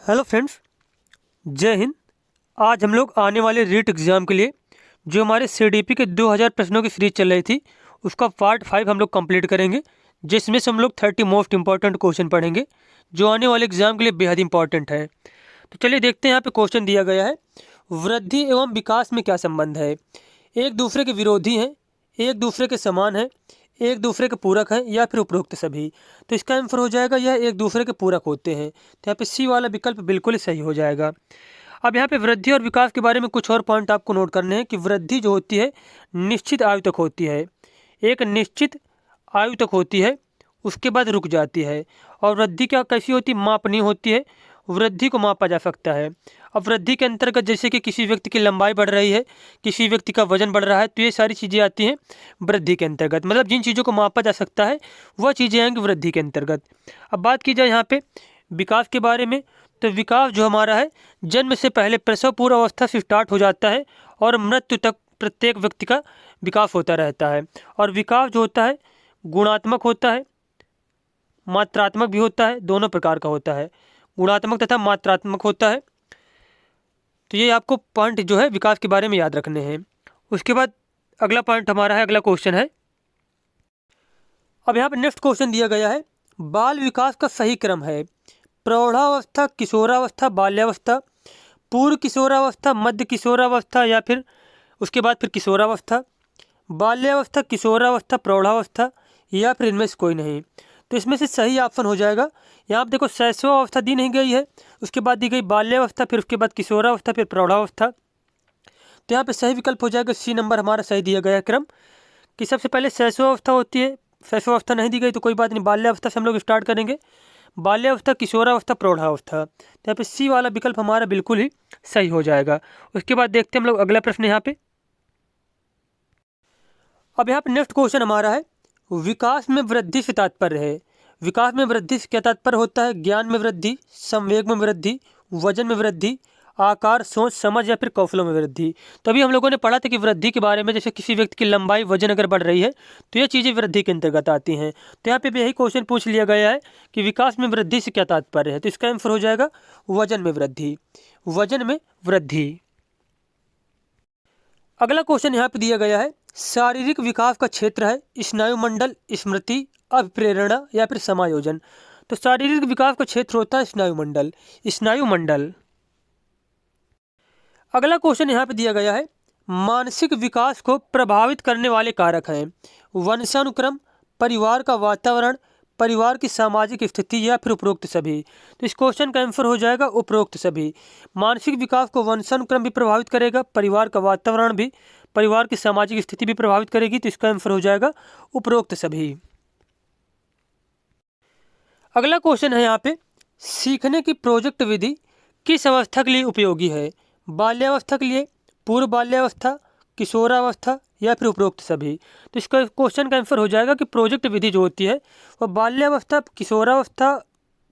Hello friends, जय हिंद। आज हम लोग आने वाले रीट एग्ज़ाम के लिए जो हमारे सीडीपी के 2000 प्रश्नों की सीरीज चल रही थी उसका पार्ट 5 हम लोग कंप्लीट करेंगे, जिसमें से हम लोग 30 मोस्ट इंपॉर्टेंट क्वेश्चन पढ़ेंगे जो आने वाले एग्ज़ाम के लिए बेहद इंपॉर्टेंट है। तो चलिए देखते हैं। यहाँ पे क्वेश्चन दिया गया है, वृद्धि एवं विकास में क्या संबंध है? एक दूसरे के विरोधी हैं, एक दूसरे के समान हैं, एक दूसरे के पूरक हैं या फिर उपरोक्त सभी? तो इसका आंसर हो जाएगा यह एक दूसरे के पूरक होते हैं। तो यहाँ पे सी वाला विकल्प बिल्कुल ही सही हो जाएगा। अब यहाँ पे वृद्धि और विकास के बारे में कुछ और पॉइंट आपको नोट करने हैं कि वृद्धि जो होती है निश्चित आयु तक होती है, एक निश्चित आयु तक होती है, उसके बाद रुक जाती है। और वृद्धि क्या कैसी होती है? मापनीय होती है, वृद्धि को मापा जा सकता है। अब वृद्धि के अंतर्गत जैसे कि किसी व्यक्ति की लंबाई बढ़ रही है, किसी व्यक्ति का वजन बढ़ रहा है, तो ये सारी चीज़ें आती हैं वृद्धि के अंतर्गत। मतलब जिन चीज़ों को मापा जा सकता है वह चीज़ें आएंगी वृद्धि के अंतर्गत। अब बात की जाए यहाँ पे विकास के बारे में, तो विकास जो हमारा है जन्म से पहले प्रसव पूर्व अवस्था से स्टार्ट हो जाता है और मृत्यु तक प्रत्येक व्यक्ति का विकास होता रहता है। और विकास जो होता है गुणात्मक होता है, मात्रात्मक भी होता है, दोनों प्रकार का होता है, गुणात्मक तथा मात्रात्मक होता है। तो ये आपको पॉइंट जो है विकास के बारे में याद रखने हैं। उसके बाद अगला पॉइंट हमारा है, अगला क्वेश्चन है। अब यहाँ पे नेक्स्ट क्वेश्चन दिया गया है, बाल विकास का सही क्रम है प्रौढ़ावस्था, किशोरावस्था, बाल्यावस्था, पूर्व किशोरावस्था, मध्य किशोरावस्था या फिर उसके बाद फिर किशोरावस्था, बाल्यावस्था, किशोरावस्था, प्रौढ़ावस्था या फिर इनमें से कोई नहीं? तो इसमें से सही ऑप्शन हो जाएगा, यहाँ आप देखो शैशव अवस्था दी नहीं गई है, उसके बाद दी गई बाल्यावस्था, फिर उसके बाद किशोरावस्था, फिर प्रौढ़ावस्था। तो यहाँ पे सही विकल्प हो जाएगा सी नंबर हमारा सही दिया गया है क्रम, कि सबसे पहले शैशव अवस्था होती है। शैशव अवस्था नहीं दी गई तो कोई बात नहीं, बाल्यावस्था से हम लोग स्टार्ट करेंगे, बाल्यावस्था, किशोरावस्था, प्रौढ़ावस्था। तो यहाँ पे सी वाला विकल्प हमारा बिल्कुल ही सही हो जाएगा। उसके बाद देखते हैं हम लोग अगला प्रश्न यहाँ पे। अब यहाँ पे नेक्स्ट क्वेश्चन हमारा है, विकास में वृद्धि से तात्पर्य है। विकास में वृद्धि से क्या तात्पर्य होता है? ज्ञान में वृद्धि, संवेग में वृद्धि, वजन में वृद्धि, आकार, सोच, समझ या फिर कौशलों में वृद्धि। तो अभी हम लोगों ने पढ़ा था कि वृद्धि के बारे में, जैसे किसी व्यक्ति की लंबाई, वजन अगर बढ़ रही है तो ये चीज़ें वृद्धि के अंतर्गत आती हैं। तो यहाँ पे भी यही क्वेश्चन पूछ लिया गया है कि विकास में वृद्धि से क्या तात्पर्य है? तो इसका आंसर हो जाएगा वजन में वृद्धि, वजन में वृद्धि। अगला क्वेश्चन यहाँ पे दिया गया है, शारीरिक विकास का क्षेत्र है स्नायुमंडल, स्मृति, अभिप्रेरणा या फिर समायोजन। तो शारीरिक विकास का क्षेत्र होता है स्नायुमंडल, स्नायुमंडल। अगला क्वेश्चन यहाँ पे दिया गया है, मानसिक विकास को प्रभावित करने वाले कारक हैं वंशानुक्रम, परिवार का वातावरण, परिवार की सामाजिक स्थिति या फिर उपरोक्त सभी। तो इस क्वेश्चन का आंसर हो जाएगा उपरोक्त सभी। मानसिक विकास को वंशानुक्रम भी प्रभावित करेगा, परिवार का वातावरण भी, परिवार की सामाजिक स्थिति भी प्रभावित करेगी। तो इसका आंसर हो जाएगा उपरोक्त सभी। अगला क्वेश्चन है यहाँ पे, सीखने की प्रोजेक्ट विधि किस अवस्था के लिए उपयोगी है? बाल्यावस्था के लिए, पूर्व बाल्यावस्था, किशोरावस्था या फिर उपरोक्त सभी? तो इसका क्वेश्चन का आंसर हो जाएगा कि प्रोजेक्ट विधि जो होती है वह बाल्यावस्था, किशोरावस्था,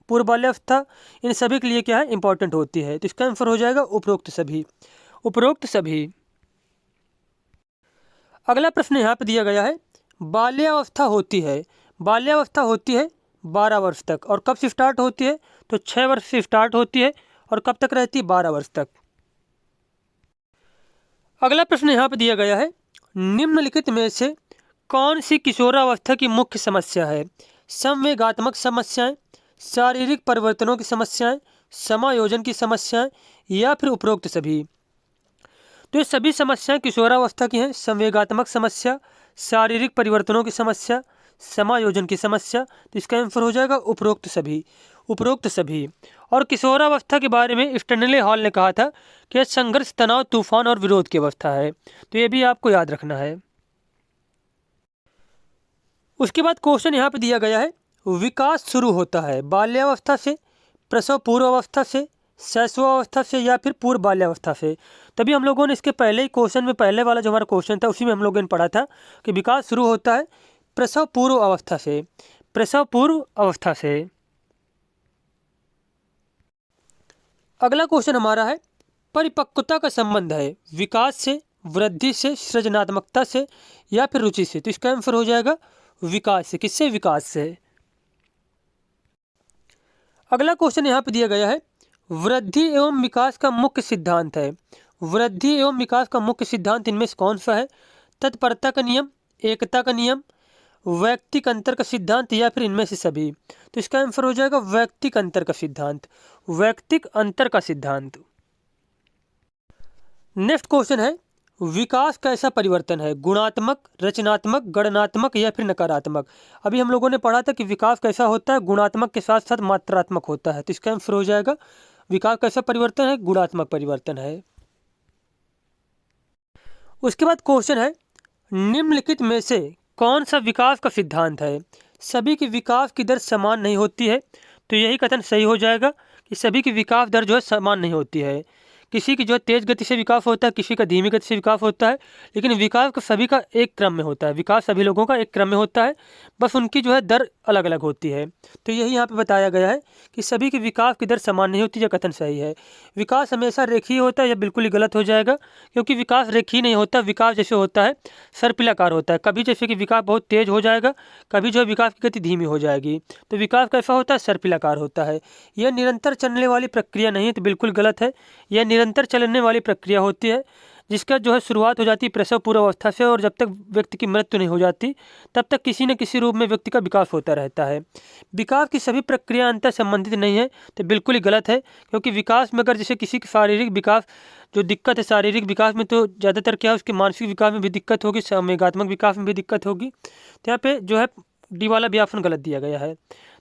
पूर्व बाल्यावस्था, इन सभी के लिए क्या है इंपॉर्टेंट होती है। तो इसका आंसर हो जाएगा उपरोक्त सभी, उपरोक्त सभी। अगला प्रश्न यहाँ पे दिया गया है, बाल्यावस्था होती है, बाल्यावस्था होती है 12 वर्ष तक, और कब से स्टार्ट होती है? तो 6 वर्ष से स्टार्ट होती है और कब तक रहती है? 12 वर्ष तक। अगला प्रश्न यहाँ पे दिया गया है, निम्नलिखित में से कौन सी किशोरावस्था की मुख्य समस्या है? संवेगात्मक समस्याएं, शारीरिक परिवर्तनों की समस्याएं, समायोजन की समस्याएं या फिर उपरोक्त सभी? तो ये सभी समस्याएं किशोरावस्था की हैं, संवेगात्मक समस्या, शारीरिक परिवर्तनों की समस्या, समायोजन की समस्या। तो इसका आंसर हो जाएगा उपरोक्त सभी, उपरोक्त सभी। और किशोरावस्था के बारे में स्टैनले हॉल ने कहा था कि यह संघर्ष, तनाव, तूफान और विरोध की अवस्था है। तो ये भी आपको याद रखना है। उसके बाद क्वेश्चन यहाँ पे दिया गया है, विकास शुरू होता है बाल्यावस्था से, प्रसव पूर्व अवस्था से, शैशवावस्था से या फिर पूर्व बाल्यावस्था से? तभी हम लोगों ने इसके पहले ही क्वेश्चन में, पहले वाला जो हमारा क्वेश्चन था उसी में हम लोगों ने पढ़ा था कि विकास शुरू होता है प्रसव पूर्व अवस्था से, प्रसव पूर्व अवस्था से। अगला क्वेश्चन हमारा है, परिपक्वता का संबंध है विकास से, वृद्धि से, सृजनात्मकता से या फिर रुचि से? तो इसका आंसर हो जाएगा विकास से। किससे? विकास से। अगला क्वेश्चन यहाँ पे दिया गया है, वृद्धि एवं विकास का मुख्य सिद्धांत है। वृद्धि एवं विकास का मुख्य सिद्धांत इनमें से कौन सा है? तत्परता का नियम, एकता का नियम, वैयक्तिक अंतर का सिद्धांत या फिर इनमें से सभी। तो इसका आंसर हो जाएगा वैयक्तिक अंतर का सिद्धांत। वैयक्तिक अंतर का सिद्धांत। नेक्स्ट क्वेश्चन है, विकास कैसा परिवर्तन है? गुणात्मक, रचनात्मक, गणनात्मक या फिर नकारात्मक? अभी हम लोगों ने पढ़ा था कि विकास कैसा होता है, गुणात्मक के साथ साथ मात्रात्मक होता है। तो इसका आंसर हो जाएगा विकास कैसा परिवर्तन है? गुणात्मक परिवर्तन है। उसके बाद क्वेश्चन है, निम्नलिखित में से कौन सा विकास का सिद्धांत है? सभी की विकास की दर समान नहीं होती है। तो यही कथन सही हो जाएगा कि सभी की विकास दर जो है समान नहीं होती है। किसी की जो है तेज़ गति से विकास होता है, किसी का धीमी गति से विकास होता है, लेकिन विकास का सभी का एक क्रम में होता है। विकास सभी लोगों का एक क्रम में होता है, बस उनकी जो है दर अलग अलग होती है। तो यही यहाँ पे बताया गया है कि सभी की विकास की दर समान नहीं होती। यह कथन सही है। विकास हमेशा रेखीय होता है, यह बिल्कुल ही गलत हो जाएगा, क्योंकि विकास रेखीय नहीं होता। विकास जैसे होता है सर्पिलाकार होता है। कभी जैसे कि विकास बहुत तेज हो जाएगा, कभी जो है विकास की गति धीमी हो जाएगी। तो विकास कैसा होता है? सर्पिलाकार होता है। यह निरंतर चलने वाली प्रक्रिया नहीं है, तो बिल्कुल गलत है। यह निरंतर चलने वाली प्रक्रिया होती है, जिसका जो है शुरुआत हो जाती है प्रसव पूर्व अवस्था से, और जब तक व्यक्ति की मृत्यु नहीं हो जाती तब तक किसी न किसी रूप में व्यक्ति का विकास होता रहता है। विकास की सभी प्रक्रिया अंतर संबंधित नहीं है, तो बिल्कुल ही गलत है। क्योंकि विकास में अगर जैसे किसी की शारीरिक विकास जो दिक्कत है शारीरिक विकास में, तो ज़्यादातर क्या है उसके मानसिक विकास में भी दिक्कत होगी, संवेगात्मक विकास में भी दिक्कत होगी। तो यहाँ पे जो है डी वाला भी ऑप्शन गलत दिया गया है।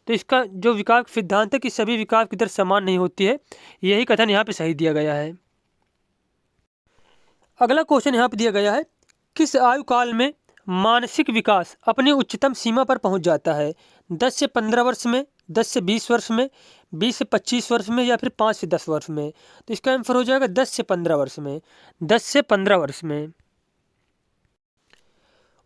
तो इसका जो विकास सिद्धांत है कि सभी विकास की दर समान नहीं होती है, यही कथन यहाँ पे सही दिया गया है। अगला क्वेश्चन यहाँ पे दिया गया है, किस आयु काल में मानसिक विकास अपनी उच्चतम सीमा पर पहुँच जाता है? 10 से 15 वर्ष में, 10 से 20 वर्ष में, 20 से 25 वर्ष में या फिर 5 से 10 वर्ष में? तो इसका आंसर हो जाएगा 10 से 15 वर्ष में। 10 से 15 वर्ष में।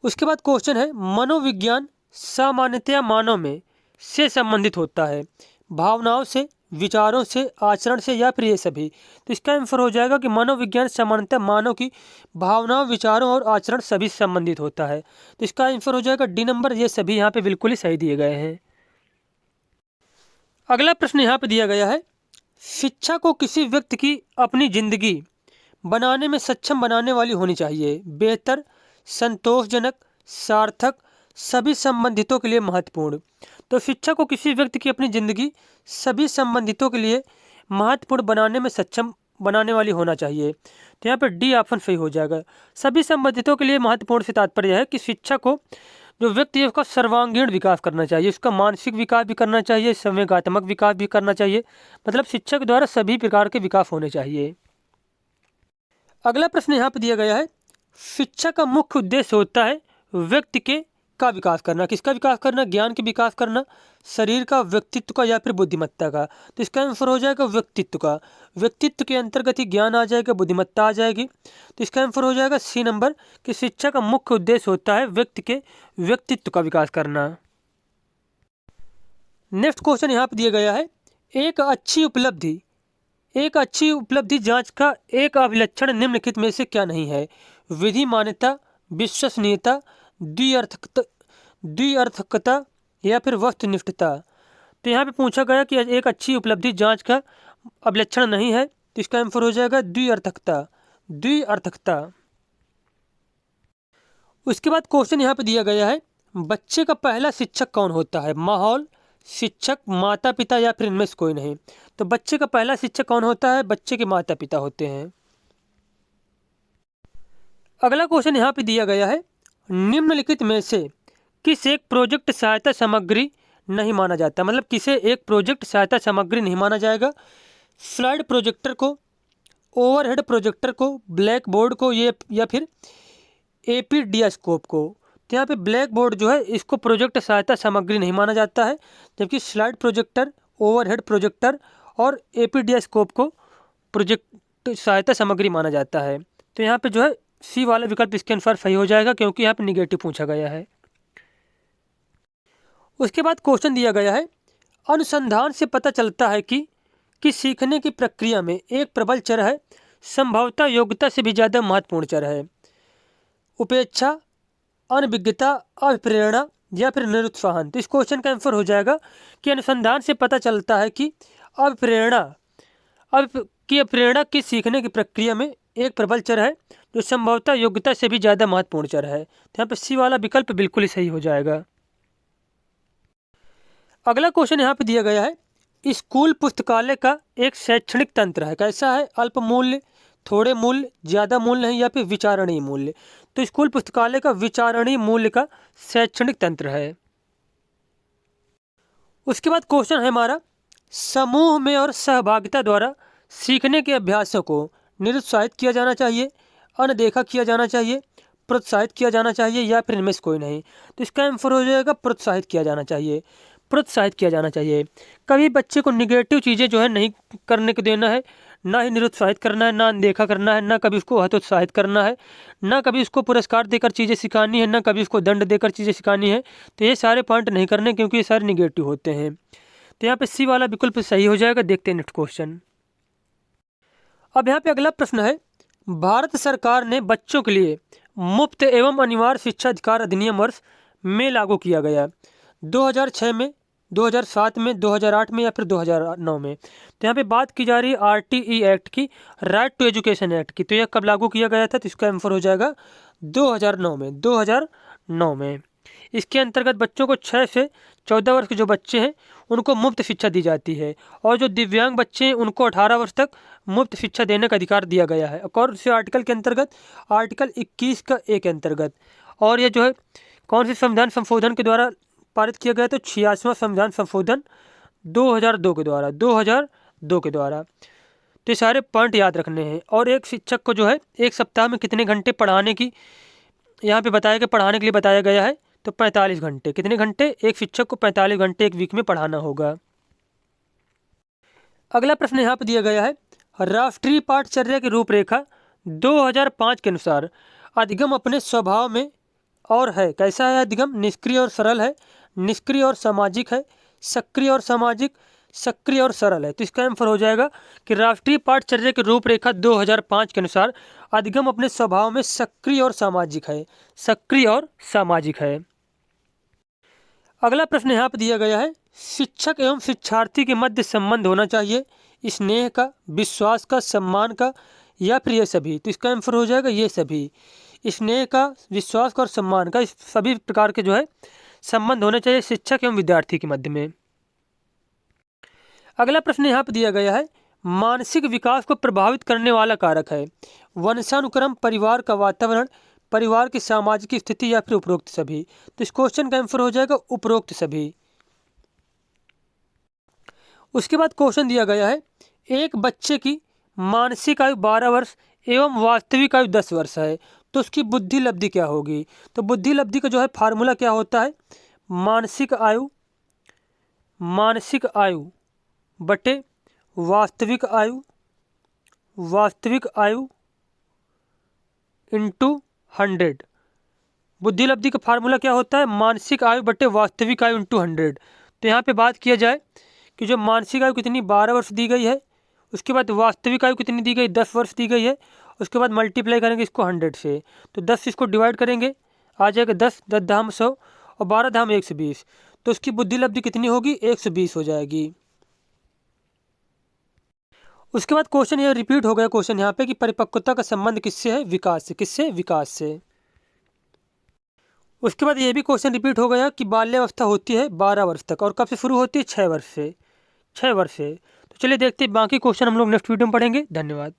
उसके बाद क्वेश्चन है, मनोविज्ञान सामान्यतया मानव में से संबंधित होता है, भावनाओं से, विचारों से, आचरण से या फिर ये सभी? तो इसका आंसर हो जाएगा कि मनोविज्ञान सामान्यतः मानव की भावनाओं, विचारों और आचरण सभी से संबंधित होता है। तो इसका आंसर हो जाएगा डी नंबर। ये सभी यहाँ पे बिल्कुल ही सही दिए गए हैं। अगला प्रश्न यहाँ पे दिया गया है, शिक्षा को किसी व्यक्ति की अपनी जिंदगी बनाने में सक्षम बनाने वाली होनी चाहिए। बेहतर, संतोषजनक, सार्थक, सभी संबंधितों के लिए महत्वपूर्ण। तो शिक्षा को किसी व्यक्ति की अपनी जिंदगी सभी संबंधितों के लिए महत्वपूर्ण बनाने में सक्षम बनाने वाली होना चाहिए। तो यहाँ पर डी ऑप्शन सही हो जाएगा। सभी संबंधितों के लिए महत्वपूर्ण से तात्पर्य है कि शिक्षा को जो व्यक्ति है उसका सर्वांगीण विकास करना चाहिए, उसका मानसिक विकास भी करना चाहिए, संवेगात्मक विकास भी करना चाहिए। मतलब शिक्षा के द्वारा सभी प्रकार के विकास होने चाहिए। अगला प्रश्न यहाँ पे दिया गया है, शिक्षा का मुख्य उद्देश्य होता है व्यक्ति के का विकास करना। किसका विकास करना? ज्ञान के विकास करना, शरीर का, व्यक्तित्व का या फिर बुद्धिमत्ता का? तो इसका आंसर हो जाएगा व्यक्तित्व का। व्यक्तित्व के अंतर्गत ही ज्ञान आ जाएगा, बुद्धिमत्ता आ जाएगी। तो इसका आंसर हो जाएगा सी नंबर कि शिक्षा का मुख्य उद्देश्य होता है व्यक्ति के व्यक्तित्व का विकास करना। नेक्स्ट क्वेश्चन यहाँ पे दिया गया है, एक अच्छी उपलब्धि जांच का एक अभिलक्षण निम्नलिखित में से क्या नहीं है? विधि मान्यता, विश्वसनीयता, द्विअर्थकता या फिर वस्तुनिष्ठता? तो यहाँ पे पूछा गया कि एक अच्छी उपलब्धि जांच का अभिलक्षण नहीं है, तो इसका आंसर हो जाएगा द्विअर्थकता। उसके बाद क्वेश्चन यहाँ पे दिया गया है, बच्चे का पहला शिक्षक कौन होता है? माहौल, शिक्षक, माता पिता या फिर इनमें से कोई नहीं? तो बच्चे का पहला शिक्षक कौन होता है? बच्चे के माता पिता होते हैं। अगला क्वेश्चन यहाँ पे दिया गया है, निम्नलिखित में से किस एक प्रोजेक्ट सहायता सामग्री नहीं माना जाता? मतलब किसे एक प्रोजेक्ट सहायता सामग्री नहीं माना जाएगा? स्लाइड प्रोजेक्टर को, ओवरहेड प्रोजेक्टर को, ब्लैक बोर्ड को, ये या फिर एपीडियास्कोप को? तो यहाँ पे ब्लैक बोर्ड जो है इसको प्रोजेक्ट सहायता सामग्री नहीं माना जाता है, जबकि स्लाइड प्रोजेक्टर, ओवरहेड प्रोजेक्टर और एपीडियास्कोप को प्रोजेक्ट सहायता सामग्री माना जाता है। तो यहाँ पे जो है सी वाला विकल्प इसके अनुसार सही हो जाएगा, क्योंकि यहाँ पे निगेटिव पूछा गया है। उसके बाद क्वेश्चन दिया गया है, अनुसंधान से पता चलता है कि सीखने की प्रक्रिया में एक प्रबल चर है, संभवतः योग्यता से भी ज़्यादा महत्वपूर्ण चर है। उपेक्षा, अनभिज्ञता, अभिप्रेरणा या फिर निरुत्साहन? तो इस क्वेश्चन का आंसर हो जाएगा कि अनुसंधान से पता चलता है कि अभिप्रेरणा अब की प्रेरणा की सीखने की प्रक्रिया में एक प्रबल चर है जो संभवतः योग्यता से भी ज़्यादा महत्वपूर्ण चर है। तो यहाँ पे सी वाला विकल्प बिल्कुल ही सही हो जाएगा। अगला क्वेश्चन यहाँ पे दिया गया है, स्कूल पुस्तकालय का एक शैक्षणिक तंत्र है, कैसा है? अल्प मूल्य, थोड़े मूल्य, ज़्यादा मूल्य है या फिर विचारणीय मूल्य? तो स्कूल पुस्तकालय का विचारणीय मूल्य का शैक्षणिक तंत्र है। उसके बाद क्वेश्चन है हमारा, समूह में और सहभागिता द्वारा सीखने के अभ्यासों को निरुत्साहित किया जाना चाहिए, अनदेखा किया जाना चाहिए, प्रोत्साहित किया जाना चाहिए या फिर इनमें से कोई नहीं? तो इसका आंसर हो जाएगा प्रोत्साहित किया जाना चाहिए। प्रोत्साहित किया जाना चाहिए। कभी बच्चे को निगेटिव चीज़ें जो है नहीं करने को देना है, ना ही निरुत्साहित करना है, ना अनदेखा करना है, ना कभी उसको हतोत्साहित करना है, ना कभी उसको पुरस्कार देकर चीज़ें सिखानी है, ना कभी उसको दंड देकर चीज़ें सिखानी है। तो ये सारे पॉइंट नहीं करने, क्योंकि ये सारे निगेटिव होते हैं। तो यहाँ पे सी वाला विकल्प सही हो जाएगा। देखते हैं नेक्स्ट क्वेश्चन। अब यहाँ पे अगला प्रश्न है, भारत सरकार ने बच्चों के लिए मुफ्त एवं अनिवार्य शिक्षा अधिकार अधिनियम वर्ष में लागू किया गया, 2006 में, 2007 में, 2008 में या फिर 2009 में? तो यहाँ पे बात की जा रही है RTE एक्ट की, राइट टू एजुकेशन एक्ट की। तो यह कब लागू किया गया था? तो इसका आंसर हो जाएगा 2009 में। 2009 में इसके अंतर्गत बच्चों को 6 से 14 वर्ष के जो बच्चे हैं उनको मुफ्त शिक्षा दी जाती है, और जो दिव्यांग बच्चे हैं उनको 18 वर्ष तक मुफ्त शिक्षा देने का अधिकार दिया गया है। कौन से आर्टिकल के अंतर्गत? आर्टिकल 21 का ए के अंतर्गत। और ये जो है कौन से संविधान संशोधन के द्वारा पारित किया गया? तो 86वां संविधान संशोधन 2002 के द्वारा, 2002 के द्वारा। तो ये सारे पॉइंट याद रखने हैं। और एक शिक्षक को जो है एक सप्ताह में कितने घंटे पढ़ाने की यहाँ पे बताया गया, पढ़ाने के लिए बताया गया है, तो 45 घंटे। कितने घंटे? एक शिक्षक को 45 घंटे एक वीक में पढ़ाना होगा। अगला प्रश्न यहाँ पे दिया गया है, राष्ट्रीय पाठचर्या की रूपरेखा 2005 के अनुसार अधिगम अपने स्वभाव में और है, कैसा है अधिगम? निष्क्रिय और सरल है, निष्क्रिय और सामाजिक है, सक्रिय और सामाजिक, सक्रिय और सरल है? तो इसका आंसर हो जाएगा कि राष्ट्रीय पाठचर्या की रूपरेखा 2005 के अनुसार अधिगम अपने स्वभाव में सक्रिय और सामाजिक है, सक्रिय और सामाजिक है। अगला प्रश्न यहाँ पर दिया गया है, शिक्षक एवं शिक्षार्थी के मध्य संबंध होना चाहिए, स्नेह का, विश्वास का, सम्मान का या फिर ये सभी? तो इसका आंसर हो जाएगा ये सभी। स्नेह का, विश्वास का और सम्मान का, इस सभी प्रकार के जो है संबंध होने चाहिए शिक्षक एवं विद्यार्थी के मध्य में। अगला प्रश्न यहाँ पर दिया गया है, मानसिक विकास को प्रभावित करने वाला कारक है, वंशानुक्रम, परिवार का वातावरण, परिवार की सामाजिक स्थिति या फिर उपरोक्त सभी? तो इस क्वेश्चन का आंसर हो जाएगा उपरोक्त सभी। उसके बाद क्वेश्चन दिया गया है, एक बच्चे की मानसिक आयु 12 वर्ष एवं वास्तविक आयु 10 वर्ष है, तो उसकी बुद्धि लब्धि क्या होगी? तो बुद्धि लब्धि का जो है फार्मूला क्या होता है? मानसिक आयु बटे वास्तविक आयु इंटू 100। बुद्धि लब्धि का फार्मूला क्या होता है? मानसिक आयु बटे वास्तविक आयु इंटू 100। तो यहाँ पे बात किया जाए कि जो मानसिक आयु कितनी 12 वर्ष दी गई है, उसके बाद वास्तविक आयु कितनी दी गई 10 वर्ष दी गई है, उसके बाद मल्टीप्लाई करेंगे इसको 100 से, तो 10 इसको डिवाइड करेंगे, आ जाएगा 10, 10 धाम 100 और 12 धाम 120, तो उसकी बुद्धि लब्धि कितनी होगी? 120 हो जाएगी। उसके बाद क्वेश्चन ये रिपीट हो गया क्वेश्चन यहाँ पे कि परिपक्वता का संबंध किससे है? विकास से। किससे? विकास से। उसके बाद ये भी क्वेश्चन रिपीट हो गया कि बाल्यावस्था होती है 12 वर्ष तक और कब से शुरू होती है? 6 वर्ष से। 6 वर्ष से। तो चलिए देखते हैं बाकी क्वेश्चन हम लोग नेक्स्ट वीडियो में पढ़ेंगे। धन्यवाद।